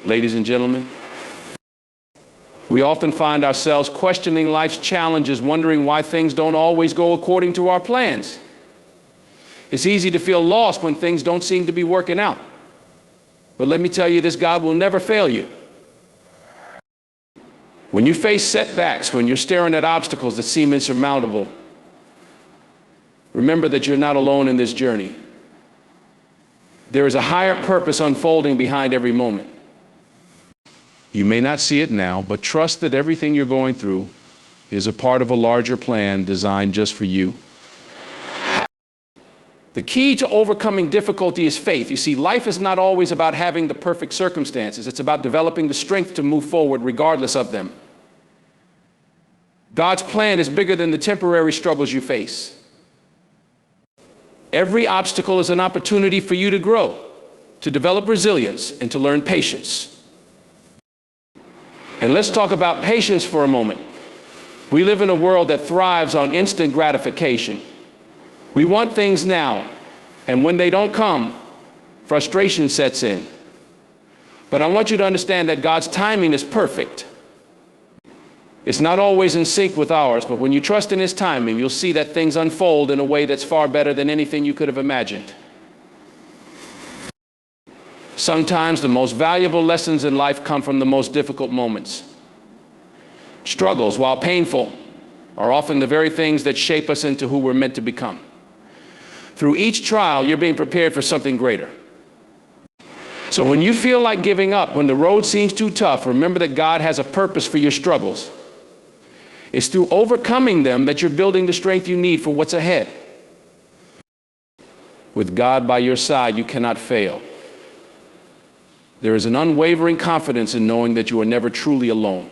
Ladies and gentlemen, we often find ourselves questioning life's challenges, wondering why things don't always go according to our plans. It's easy to feel lost when things don't seem to be working out. But let me tell you this, God will never fail you. When you face setbacks, when you're staring at obstacles that seem insurmountable, remember that you're not alone in this journey. There is a higher purpose unfolding behind every moment. You may not see it now, but trust that everything you're going through is a part of a larger plan designed just for you. The key to overcoming difficulty is faith. You see, life is not always about having the perfect circumstances. It's about developing the strength to move forward regardless of them. God's plan is bigger than the temporary struggles you face. Every obstacle is an opportunity for you to grow, to develop resilience, and to learn patience. And let's talk about patience for a moment. We live in a world that thrives on instant gratification. We want things now, and when they don't come, frustration sets in. But I want you to understand that God's timing is perfect. It's not always in sync with ours, but when you trust in His timing, you'll see that things unfold in a way that's far better than anything you could have imagined. Sometimes the most valuable lessons in life come from the most difficult moments. Struggles, while painful, are often the very things that shape us into who we're meant to become. Through each trial, you're being prepared for something greater. So when you feel like giving up, when the road seems too tough, remember that God has a purpose for your struggles. It's through overcoming them that you're building the strength you need for what's ahead. With God by your side, you cannot fail. There is an unwavering confidence in knowing that you are never truly alone.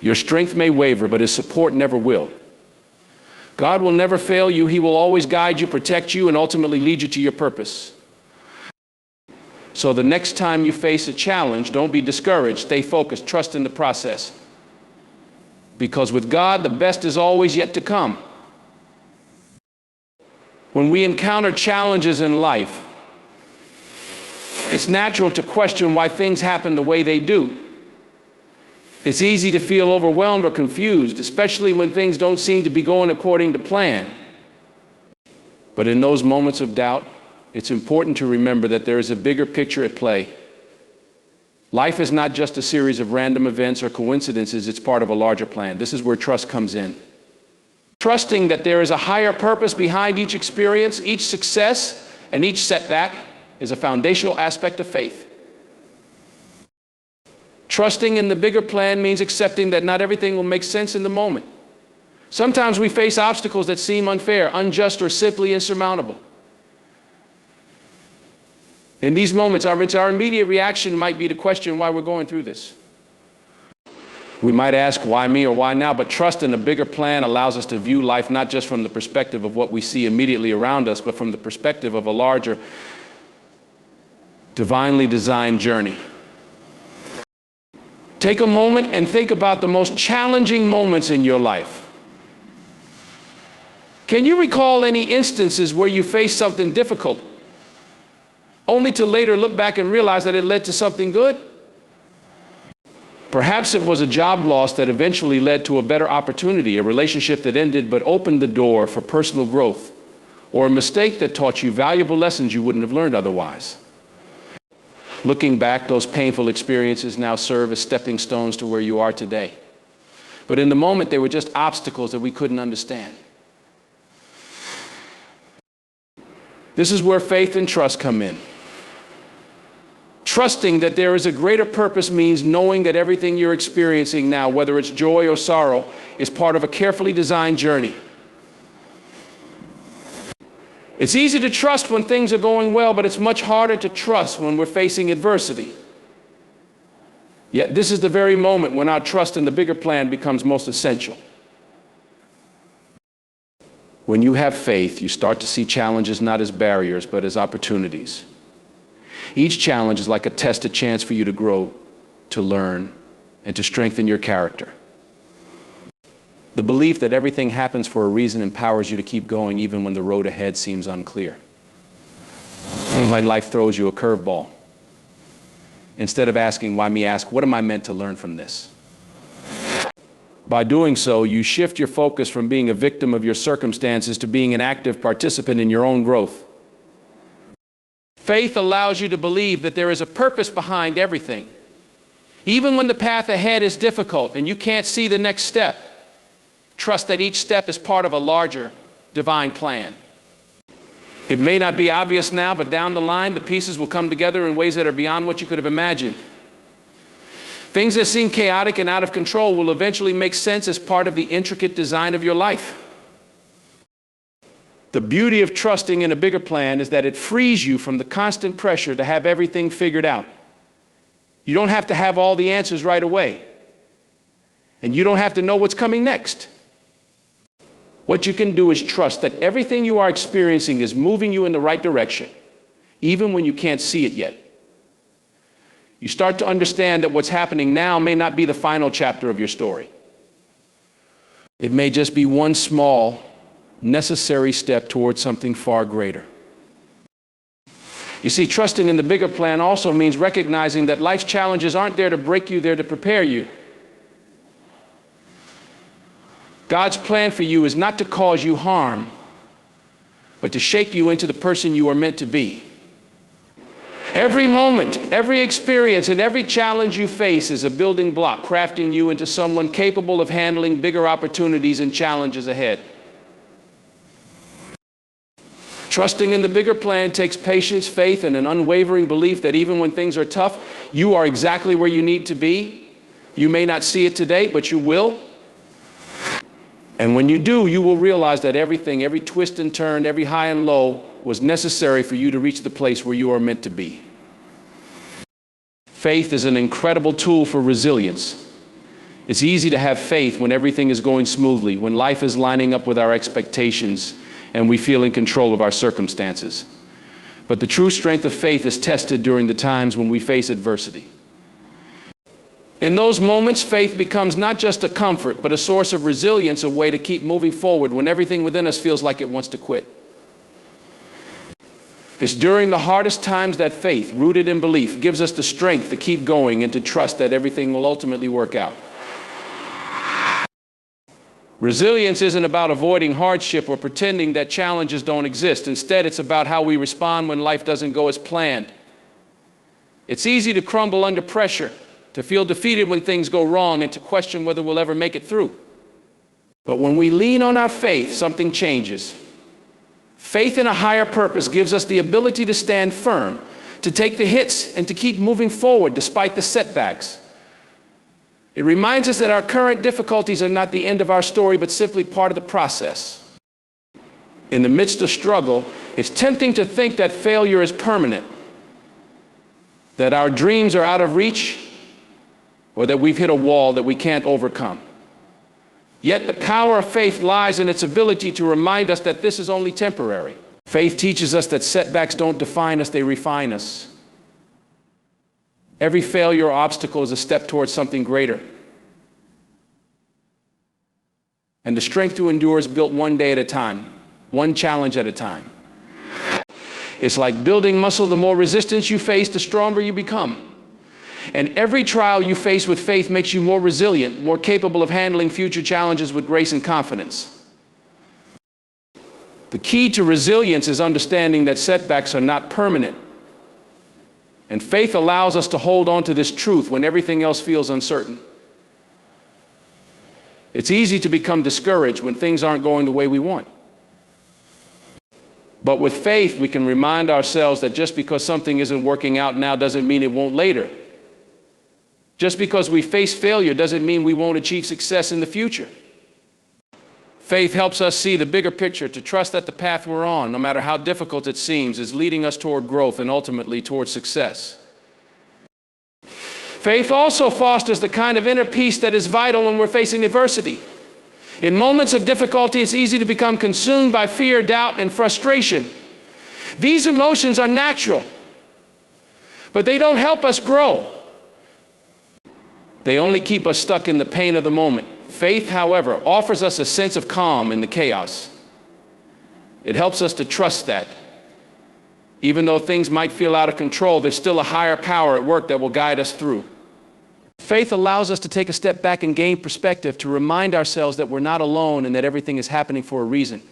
Your strength may waver, but His support never will. God will never fail you. He will always guide you, protect you, and ultimately lead you to your purpose. So the next time you face a challenge, don't be discouraged. Stay focused. Trust in the process. Because with God, the best is always yet to come. When we encounter challenges in life, it's natural to question why things happen the way they do. It's easy to feel overwhelmed or confused, especially when things don't seem to be going according to plan. But in those moments of doubt, it's important to remember that there is a bigger picture at play. Life is not just a series of random events or coincidences, it's part of a larger plan. This is where trust comes in. Trusting that there is a higher purpose behind each experience, each success, and each setback is a foundational aspect of faith. Trusting in the bigger plan means accepting that not everything will make sense in the moment. Sometimes we face obstacles that seem unfair, unjust, or simply insurmountable. In these moments, our immediate reaction might be to question why we're going through this. We might ask, why me or why now? But trust in the bigger plan allows us to view life not just from the perspective of what we see immediately around us, but from the perspective of a larger, divinely designed journey. Take a moment and think about the most challenging moments in your life. Can you recall any instances where you faced something difficult, only to later look back and realize that it led to something good? Perhaps it was a job loss that eventually led to a better opportunity, a relationship that ended but opened the door for personal growth, or a mistake that taught you valuable lessons you wouldn't have learned otherwise. Looking back, those painful experiences now serve as stepping stones to where you are today. But in the moment, they were just obstacles that we couldn't understand. This is where faith and trust come in. Trusting that there is a greater purpose means knowing that everything you're experiencing now, whether it's joy or sorrow, is part of a carefully designed journey. It's easy to trust when things are going well, but it's much harder to trust when we're facing adversity. Yet this is the very moment when our trust in the bigger plan becomes most essential. When you have faith, you start to see challenges not as barriers, but as opportunities. Each challenge is like a test, a chance for you to grow, to learn, and to strengthen your character. The belief that everything happens for a reason empowers you to keep going even when the road ahead seems unclear. When life throws you a curveball. Instead of asking, why me, ask, what am I meant to learn from this? By doing so, you shift your focus from being a victim of your circumstances to being an active participant in your own growth. Faith allows you to believe that there is a purpose behind everything. Even when the path ahead is difficult and you can't see the next step, trust that each step is part of a larger divine plan. It may not be obvious now, but down the line, the pieces will come together in ways that are beyond what you could have imagined. Things that seem chaotic and out of control will eventually make sense as part of the intricate design of your life. The beauty of trusting in a bigger plan is that it frees you from the constant pressure to have everything figured out. You don't have to have all the answers right away. And you don't have to know what's coming next. What you can do is trust that everything you are experiencing is moving you in the right direction, even when you can't see it yet. You start to understand that what's happening now may not be the final chapter of your story. It may just be one small, necessary step towards something far greater. You see, trusting in the bigger plan also means recognizing that life's challenges aren't there to break you, they're to prepare you. God's plan for you is not to cause you harm, but to shape you into the person you are meant to be. Every moment, every experience, and every challenge you face is a building block, crafting you into someone capable of handling bigger opportunities and challenges ahead. Trusting in the bigger plan takes patience, faith, and an unwavering belief that even when things are tough, you are exactly where you need to be. You may not see it today, but you will. And when you do, you will realize that everything, every twist and turn, every high and low was necessary for you to reach the place where you are meant to be. Faith is an incredible tool for resilience. It's easy to have faith when everything is going smoothly, when life is lining up with our expectations, and we feel in control of our circumstances. But the true strength of faith is tested during the times when we face adversity. In those moments, faith becomes not just a comfort, but a source of resilience, a way to keep moving forward when everything within us feels like it wants to quit. It's during the hardest times that faith, rooted in belief, gives us the strength to keep going and to trust that everything will ultimately work out. Resilience isn't about avoiding hardship or pretending that challenges don't exist. Instead, it's about how we respond when life doesn't go as planned. It's easy to crumble under pressure, to feel defeated when things go wrong, and to question whether we'll ever make it through. But when we lean on our faith, something changes. Faith in a higher purpose gives us the ability to stand firm, to take the hits, and to keep moving forward despite the setbacks. It reminds us that our current difficulties are not the end of our story, but simply part of the process. In the midst of struggle, it's tempting to think that failure is permanent, that our dreams are out of reach, or that we've hit a wall that we can't overcome. Yet the power of faith lies in its ability to remind us that this is only temporary. Faith teaches us that setbacks don't define us, they refine us. Every failure or obstacle is a step towards something greater. And the strength to endure is built one day at a time, one challenge at a time. It's like building muscle. The more resistance you face, the stronger you become. And every trial you face with faith makes you more resilient, more capable of handling future challenges with grace and confidence. The key to resilience is understanding that setbacks are not permanent. And faith allows us to hold on to this truth when everything else feels uncertain. It's easy to become discouraged when things aren't going the way we want. But with faith, we can remind ourselves that just because something isn't working out now doesn't mean it won't later. Just because we face failure doesn't mean we won't achieve success in the future. Faith helps us see the bigger picture, to trust that the path we're on, no matter how difficult it seems, is leading us toward growth and ultimately toward success. Faith also fosters the kind of inner peace that is vital when we're facing adversity. In moments of difficulty, it's easy to become consumed by fear, doubt, and frustration. These emotions are natural, but they don't help us grow. They only keep us stuck in the pain of the moment. Faith, however, offers us a sense of calm in the chaos. It helps us to trust that Even though things might feel out of control, there's still a higher power at work that will guide us through. Faith allows us to take a step back and gain perspective, to remind ourselves that we're not alone and that everything is happening for a reason.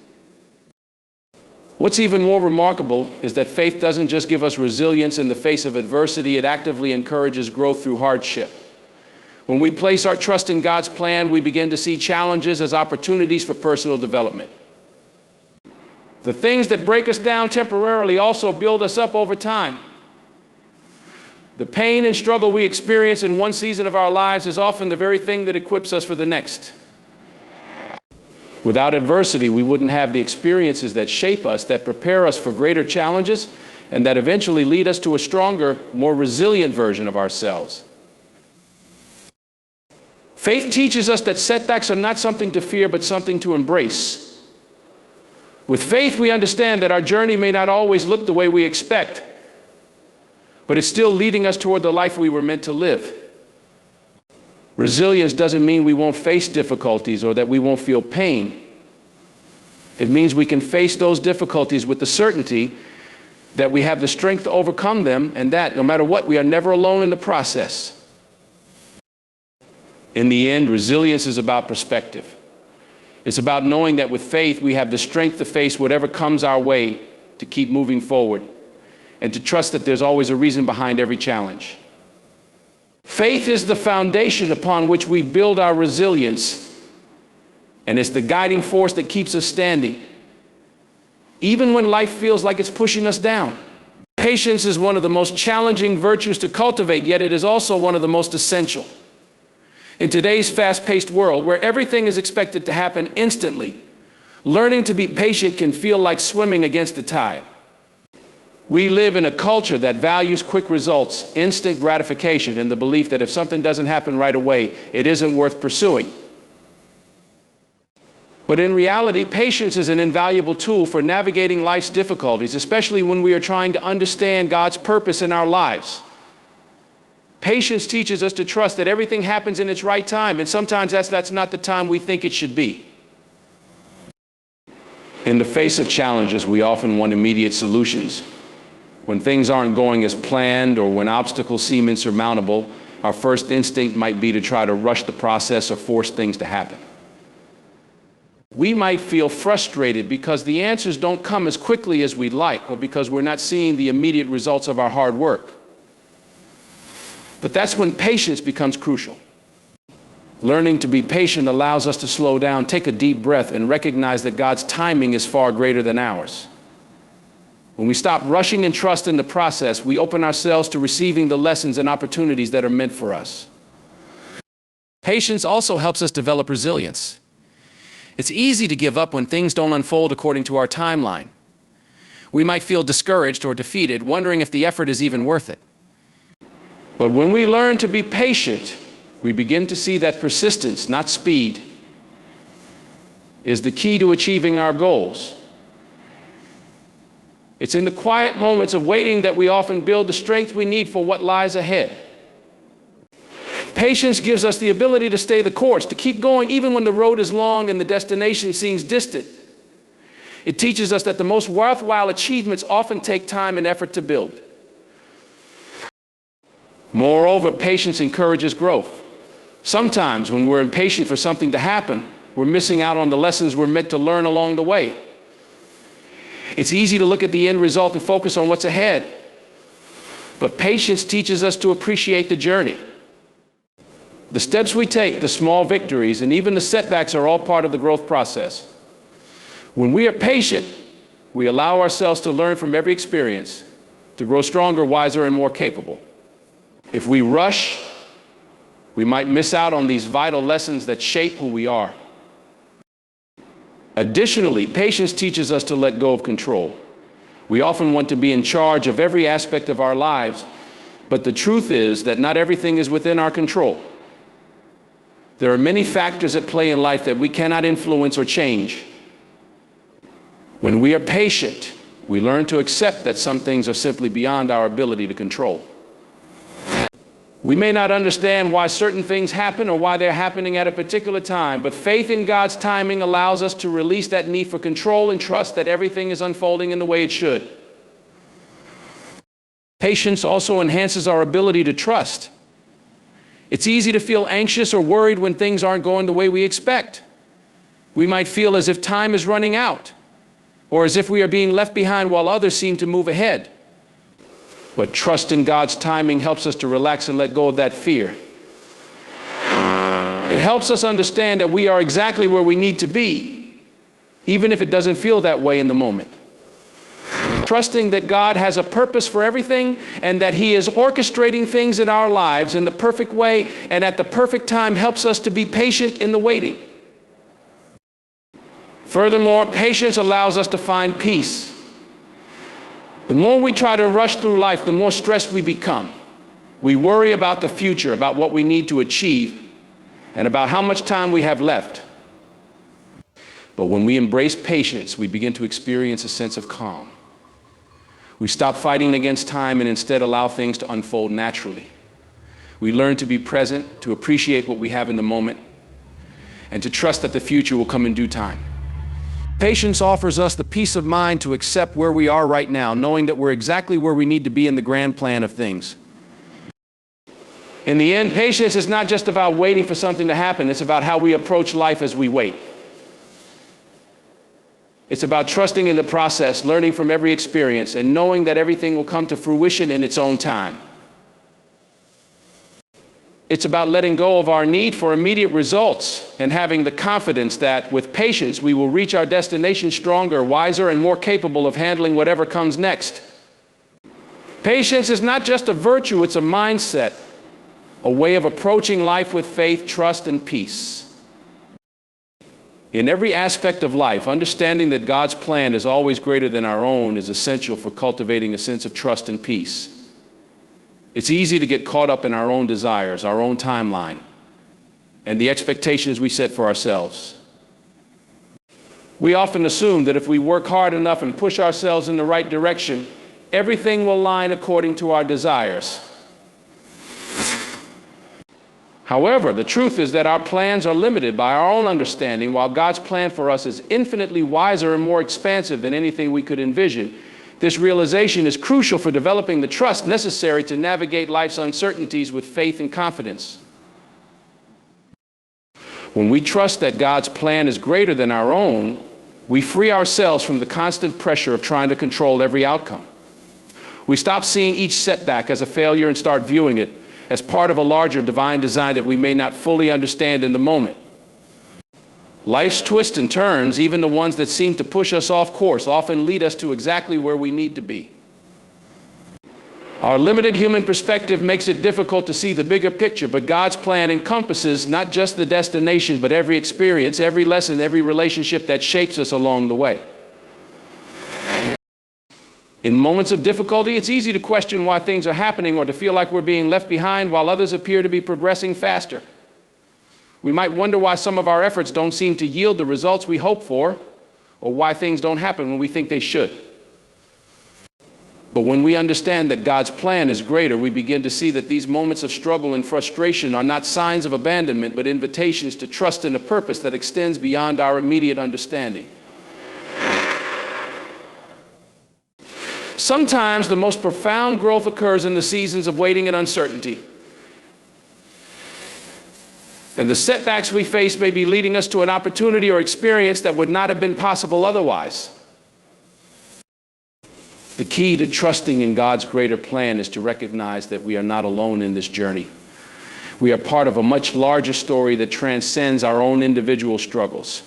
What's even more remarkable is that faith doesn't just give us resilience in the face of adversity, it actively encourages growth through hardship. When we place our trust in God's plan, we begin to see challenges as opportunities for personal development. The things that break us down temporarily also build us up over time. The pain and struggle we experience in one season of our lives is often the very thing that equips us for the next. Without adversity, we wouldn't have the experiences that shape us, that prepare us for greater challenges, and that eventually lead us to a stronger, more resilient version of ourselves. Faith teaches us that setbacks are not something to fear, but something to embrace. With faith, we understand that our journey may not always look the way we expect, but it's still leading us toward the life we were meant to live. Resilience doesn't mean we won't face difficulties or that we won't feel pain. It means we can face those difficulties with the certainty that we have the strength to overcome them, and that, no matter what, we are never alone in the process. In the end, resilience is about perspective. It's about knowing that with faith, we have the strength to face whatever comes our way, to keep moving forward, and to trust that there's always a reason behind every challenge. Faith is the foundation upon which we build our resilience, and it's the guiding force that keeps us standing, even when life feels like it's pushing us down. Patience is one of the most challenging virtues to cultivate, yet it is also one of the most essential. In today's fast-paced world, where everything is expected to happen instantly, learning to be patient can feel like swimming against the tide. We live in a culture that values quick results, instant gratification, and the belief that if something doesn't happen right away, it isn't worth pursuing. But in reality, patience is an invaluable tool for navigating life's difficulties, especially when we are trying to understand God's purpose in our lives. Patience teaches us to trust that everything happens in its right time, and sometimes that's not the time we think it should be. In the face of challenges, we often want immediate solutions. When things aren't going as planned or when obstacles seem insurmountable, our first instinct might be to try to rush the process or force things to happen. We might feel frustrated because the answers don't come as quickly as we'd like, or because we're not seeing the immediate results of our hard work. But that's when patience becomes crucial. Learning to be patient allows us to slow down, take a deep breath, and recognize that God's timing is far greater than ours. When we stop rushing and trust in the process, we open ourselves to receiving the lessons and opportunities that are meant for us. Patience also helps us develop resilience. It's easy to give up when things don't unfold according to our timeline. We might feel discouraged or defeated, wondering if the effort is even worth it. But when we learn to be patient, we begin to see that persistence, not speed, is the key to achieving our goals. It's in the quiet moments of waiting that we often build the strength we need for what lies ahead. Patience gives us the ability to stay the course, to keep going even when the road is long and the destination seems distant. It teaches us that the most worthwhile achievements often take time and effort to build. Moreover, patience encourages growth. Sometimes when we're impatient for something to happen, we're missing out on the lessons we're meant to learn along the way. It's easy to look at the end result and focus on what's ahead. But patience teaches us to appreciate the journey. The steps we take, the small victories, and even the setbacks are all part of the growth process. When we are patient, we allow ourselves to learn from every experience, to grow stronger, wiser, and more capable. If we rush, we might miss out on these vital lessons that shape who we are. Additionally, patience teaches us to let go of control. We often want to be in charge of every aspect of our lives, but the truth is that not everything is within our control. There are many factors at play in life that we cannot influence or change. When we are patient, we learn to accept that some things are simply beyond our ability to control. We may not understand why certain things happen or why they're happening at a particular time, but faith in God's timing allows us to release that need for control and trust that everything is unfolding in the way it should. Patience also enhances our ability to trust. It's easy to feel anxious or worried when things aren't going the way we expect. We might feel as if time is running out, or as if we are being left behind while others seem to move ahead. But trust in God's timing helps us to relax and let go of that fear. It helps us understand that we are exactly where we need to be, even if it doesn't feel that way in the moment. Trusting that God has a purpose for everything and that He is orchestrating things in our lives in the perfect way and at the perfect time helps us to be patient in the waiting. Furthermore, patience allows us to find peace. The more we try to rush through life, the more stressed we become. We worry about the future, about what we need to achieve, and about how much time we have left. But when we embrace patience, we begin to experience a sense of calm. We stop fighting against time and instead allow things to unfold naturally. We learn to be present, to appreciate what we have in the moment, and to trust that the future will come in due time. Patience offers us the peace of mind to accept where we are right now, knowing that we're exactly where we need to be in the grand plan of things. In the end, patience is not just about waiting for something to happen, it's about how we approach life as we wait. It's about trusting in the process, learning from every experience, and knowing that everything will come to fruition in its own time. It's about letting go of our need for immediate results and having the confidence that with patience we will reach our destination stronger, wiser, and more capable of handling whatever comes next. Patience is not just a virtue, it's a mindset, a way of approaching life with faith, trust, and peace. In every aspect of life, understanding that God's plan is always greater than our own is essential for cultivating a sense of trust and peace. It's easy to get caught up in our own desires, our own timeline, and the expectations we set for ourselves. We often assume that if we work hard enough and push ourselves in the right direction, everything will line according to our desires. However, the truth is that our plans are limited by our own understanding, while God's plan for us is infinitely wiser and more expansive than anything we could envision. This realization is crucial for developing the trust necessary to navigate life's uncertainties with faith and confidence. When we trust that God's plan is greater than our own, we free ourselves from the constant pressure of trying to control every outcome. We stop seeing each setback as a failure and start viewing it as part of a larger divine design that we may not fully understand in the moment. Life's twists and turns, even the ones that seem to push us off course, often lead us to exactly where we need to be. Our limited human perspective makes it difficult to see the bigger picture, but God's plan encompasses not just the destination, but every experience, every lesson, every relationship that shapes us along the way. In moments of difficulty, it's easy to question why things are happening or to feel like we're being left behind while others appear to be progressing faster. We might wonder why some of our efforts don't seem to yield the results we hope for, or why things don't happen when we think they should. But when we understand that God's plan is greater, we begin to see that these moments of struggle and frustration are not signs of abandonment, but invitations to trust in a purpose that extends beyond our immediate understanding. Sometimes the most profound growth occurs in the seasons of waiting and uncertainty. And the setbacks we face may be leading us to an opportunity or experience that would not have been possible otherwise. The key to trusting in God's greater plan is to recognize that we are not alone in this journey. We are part of a much larger story that transcends our own individual struggles.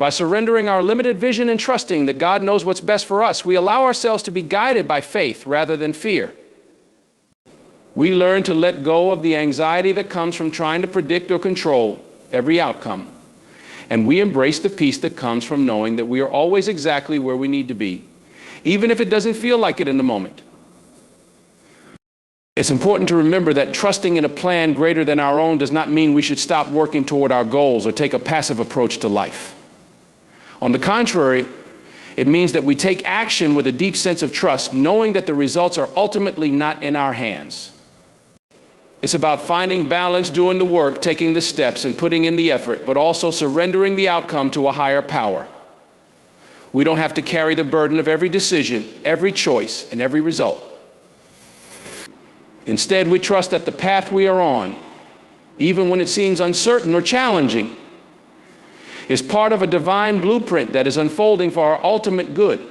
By surrendering our limited vision and trusting that God knows what's best for us, we allow ourselves to be guided by faith rather than fear. We learn to let go of the anxiety that comes from trying to predict or control every outcome. And we embrace the peace that comes from knowing that we are always exactly where we need to be, even if it doesn't feel like it in the moment. It's important to remember that trusting in a plan greater than our own does not mean we should stop working toward our goals or take a passive approach to life. On the contrary, it means that we take action with a deep sense of trust, knowing that the results are ultimately not in our hands. It's about finding balance, doing the work, taking the steps, and putting in the effort, but also surrendering the outcome to a higher power. We don't have to carry the burden of every decision, every choice, and every result. Instead, we trust that the path we are on, even when it seems uncertain or challenging, is part of a divine blueprint that is unfolding for our ultimate good.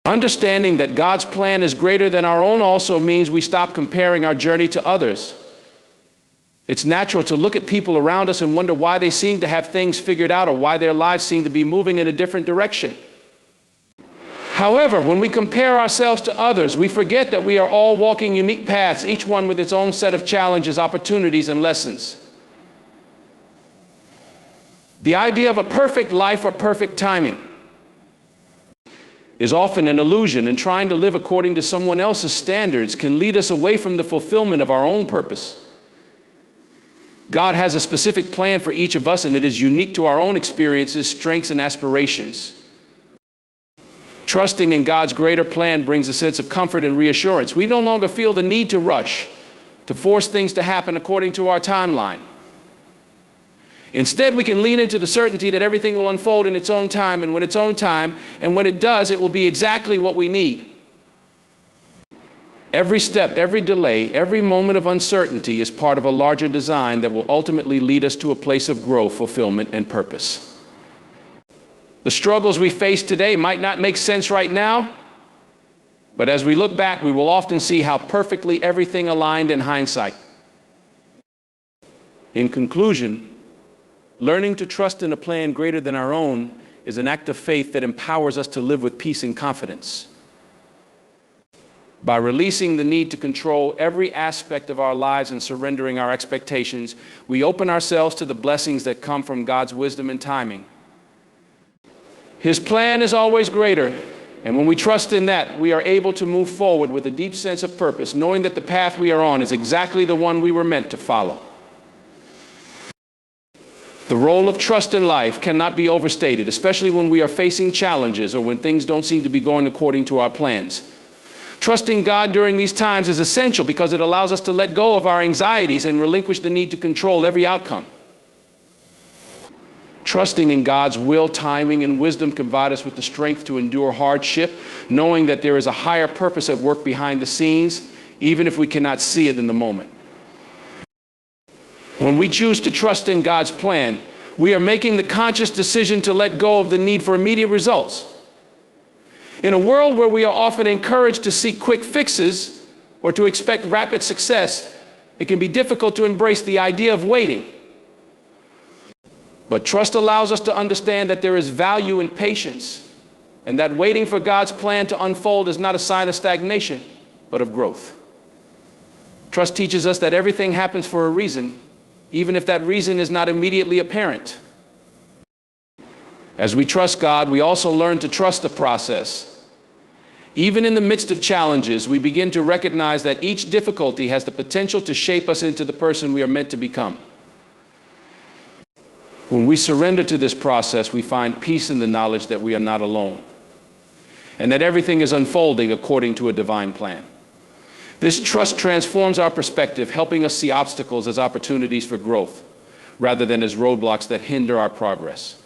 Understanding that God's plan is greater than our own also means we stop comparing our journey to others. It's natural to look at people around us and wonder why they seem to have things figured out or why their lives seem to be moving in a different direction. However, when we compare ourselves to others, we forget that we are all walking unique paths, each one with its own set of challenges, opportunities, and lessons. The idea of a perfect life or perfect timing is often an illusion, and trying to live according to someone else's standards can lead us away from the fulfillment of our own purpose. God has a specific plan for each of us, and it is unique to our own experiences, strengths, and aspirations. Trusting in God's greater plan brings a sense of comfort and reassurance. We no longer feel the need to rush, to force things to happen according to our timeline. Instead, we can lean into the certainty that everything will unfold in its own time, and when its own time, and when it does, it will be exactly what we need. Every step, every delay, every moment of uncertainty is part of a larger design that will ultimately lead us to a place of growth, fulfillment, and purpose. The struggles we face today might not make sense right now, but as we look back, we will often see how perfectly everything aligned in hindsight. In conclusion, learning to trust in a plan greater than our own is an act of faith that empowers us to live with peace and confidence. By releasing the need to control every aspect of our lives and surrendering our expectations, we open ourselves to the blessings that come from God's wisdom and timing. His plan is always greater, and when we trust in that, we are able to move forward with a deep sense of purpose, knowing that the path we are on is exactly the one we were meant to follow. The role of trust in life cannot be overstated, especially when we are facing challenges or when things don't seem to be going according to our plans. Trusting God during these times is essential because it allows us to let go of our anxieties and relinquish the need to control every outcome. Trusting in God's will, timing, and wisdom can provide us with the strength to endure hardship, knowing that there is a higher purpose at work behind the scenes, even if we cannot see it in the moment. When we choose to trust in God's plan, we are making the conscious decision to let go of the need for immediate results. In a world where we are often encouraged to seek quick fixes or to expect rapid success, it can be difficult to embrace the idea of waiting. But trust allows us to understand that there is value in patience, and that waiting for God's plan to unfold is not a sign of stagnation, but of growth. Trust teaches us that everything happens for a reason, even if that reason is not immediately apparent. As we trust God, we also learn to trust the process. Even in the midst of challenges, we begin to recognize that each difficulty has the potential to shape us into the person we are meant to become. When we surrender to this process, we find peace in the knowledge that we are not alone, and that everything is unfolding according to a divine plan. This trust transforms our perspective, helping us see obstacles as opportunities for growth, rather than as roadblocks that hinder our progress.